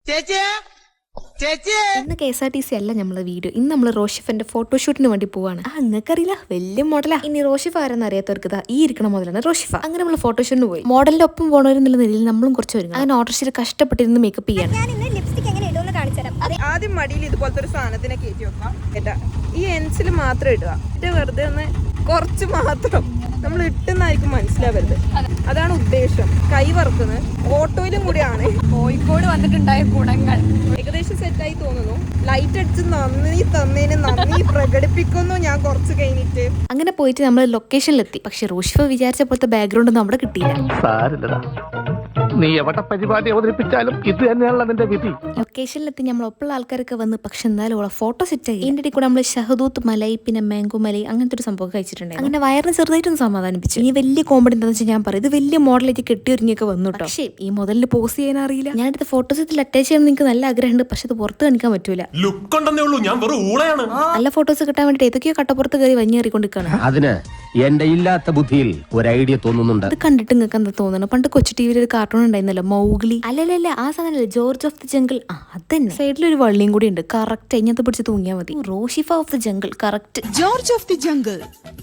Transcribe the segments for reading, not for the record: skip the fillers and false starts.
ചേച്ചിയെ ചേച്ചിയെ ഇന്ന് KSRTC അല്ല നമ്മളെ വീഡിയോ. ഇന്ന് നമ്മൾ റോഷിഫന്റെ ഫോട്ടോഷൂട്ടിന് വേണ്ടി പോവാണ്. നിങ്ങൾക്കറിയില്ല, വലിയ മോഡലാ. ഇനി റോഷിഫ ആരെന്ന് അറിയാത്തവർക്ക് ഈ ഇരിക്കണ മോഡലാണ് റോഷിഫ. അങ്ങനെ നമ്മൾ ഫോട്ടോഷൂട്ടിന് പോയി. മോഡലിന്റെ ഒപ്പം പോണവരെന്നുള്ള നിലയിൽ നമ്മളും കുറച്ച് വരും. അങ്ങനെ ഓട്ടോറിക്ഷയിൽ കഷ്ടപ്പെട്ടിരുന്ന് മേക്കപ്പ് ചെയ്യാണ്. ആദ്യം മടിയിൽ ഇതുപോലത്തെ ഒരു സാധനത്തിനെ കയറ്റി വെക്കാം കേട്ടാ. ഈ എൻസിൽ മാത്രം ഇടുക, എന്നിട്ട് വെറുതെ ഒന്ന് കുറച്ച് മാത്രം നമ്മൾ ഇട്ടെന്നായിരിക്കും മനസ്സിലാവരുത്. അതാണ് ഉദ്ദേശം. കൈ വറുക്കുന്നത് ഓട്ടോയിലും കൂടിയാണ്. കോഴിക്കോട് വന്നിട്ടുണ്ടായ ഗുണങ്ങൾ ഏകദേശം സെറ്റായി തോന്നുന്നു. ലൈറ്റ് അടിച്ച് നന്ദി തന്നതിന് നന്ദി പ്രകടിപ്പിക്കുന്നു ഞാൻ കുറച്ച് കഴിഞ്ഞിട്ട്. അങ്ങനെ പോയിട്ട് നമ്മൾ ലൊക്കേഷനിലെത്തി. പക്ഷെ റോഷിഫ വിചാരിച്ച പോലത്തെ ബാക്ക്ഗ്രൗണ്ട് ഒന്നും അവിടെ കിട്ടിയില്ല. നീ എവിടെ പരിപാടി അവതരിപ്പിച്ചാലും ഇത് തന്നെയാണല്ലോ നിന്റെ വിധി. ലൊക്കേഷനിലെത്തി നമ്മൾ ഒപ്പുള്ള ആൾക്കാരൊക്കെ വന്ന്, പക്ഷെ എന്നാലും ഉള്ള ഫോട്ടോ സെറ്റ് ആയി. ഇതിന്റെ ഇടയിൽ കൂടെ നമ്മൾ ഷഹദൂത്ത് മലൈ പിന്നെ മാംഗോ മലൈ അങ്ങനത്തെ ഒരു സംഭവം കഴിച്ചിട്ടുണ്ടായി. അങ്ങനെ വയറിന് ചെറുതായിട്ടൊന്ന് സമാധാനിപ്പിച്ചു. ഇനി വലിയ കോമഡി എന്താണെന്ന് വെച്ചാൽ ഞാൻ പറയും, ഇത് വലിയ മോഡലായിട്ട് കെട്ടി ഒരുങ്ങിയൊക്കെ വന്നു കേട്ടോ. പക്ഷേ ഈ മോഡലിന് പോസ് ചെയ്യാൻ അറിയില്ല. ഞാൻ എടുത്ത ഫോട്ടോസിൽ അറ്റാച്ച് ചെയ്യാൻ നിങ്ങൾക്ക് നല്ല ആഗ്രഹമുണ്ട്, പക്ഷെ അത് പുറത്ത് കാണിക്കാൻ പറ്റൂല. നല്ല ഫോട്ടോസ് കിട്ടാൻ വേണ്ടി ഏതൊക്കെയോ കട്ടപ്പുറത്ത് കയറി വഞ്ഞേറിക്കൊണ്ടിരിക്കുകയാണ്. അതിന് എന്റെ ഇല്ലാത്ത ബുദ്ധിയിൽ ഒരു ഐഡിയ തോന്നുന്നുണ്ട്. ഇത് കണ്ടിട്ട് നിങ്ങൾക്ക് എന്താ തോന്നുന്നു? പണ്ട് കൊച്ചു ടിവിയിൽ ഒരു കാർട്ടൂൺ ഉണ്ടായിരുന്നല്ലോ, മൗഗ്ലി. അല്ലല്ല, ആ സാധനല്ലേ, ജോർജ് ഓഫ് ദി ജംഗിൾ. അതന്നെ. സൈഡിലൊരു വള്ളിയും കൂടി ഉണ്ട്. കറക്റ്റ് അതിനകത്ത് പിടിച്ച് തൂങ്ങിയാൽ മതി. റോഷിഫ of the jungle. Correct. George of the jungle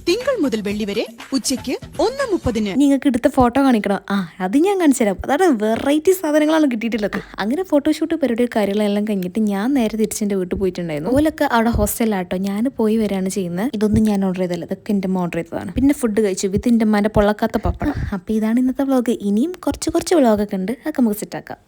തിങ്കൾ മുതൽ വെള്ളി വരെ ഉച്ചയ്ക്ക് 1:30. നിങ്ങൾക്ക് എടുത്ത ഫോട്ടോ കാണിക്കണം. അത് ഞാൻ കാണിച്ചു തരാം. അതാണ് വെറൈറ്റി സാധനങ്ങളാണ് കിട്ടിയിട്ടുള്ളത്. അങ്ങനെ ഫോട്ടോഷൂട്ട് പരിപാടി കാര്യങ്ങളെല്ലാം കഴിഞ്ഞിട്ട് ഞാൻ നേരെ തിരിച്ചെന്റെ വീട്ടിൽ പോയിട്ടുണ്ടായിരുന്നു. ഓലൊക്കെ അവിടെ ഹോസ്റ്റലാട്ടോ. ഞാൻ പോയി വരികയാണ് ചെയ്യുന്നത്. ഇതൊന്നും ഞാൻ ഓർഡർ ചെയ്തല്ല, ഇതൊക്കെ എന്റെ ഓർഡർ ചെയ്തതാണ്. പിന്നെ ഫുഡ് കഴിച്ചു വിത്ത് എന്റെ അമ്മേന്റെ പൊള്ളക്കാത്ത പപ്പടം. അപ്പൊ ഇതാണ് ഇന്നത്തെ വ്ളോഗ്. ഇനിയും കുറച്ച് വ്ളോഗൊക്കെ ഉണ്ട്, അതൊക്കെ നമുക്ക് സെറ്റാക്കാം.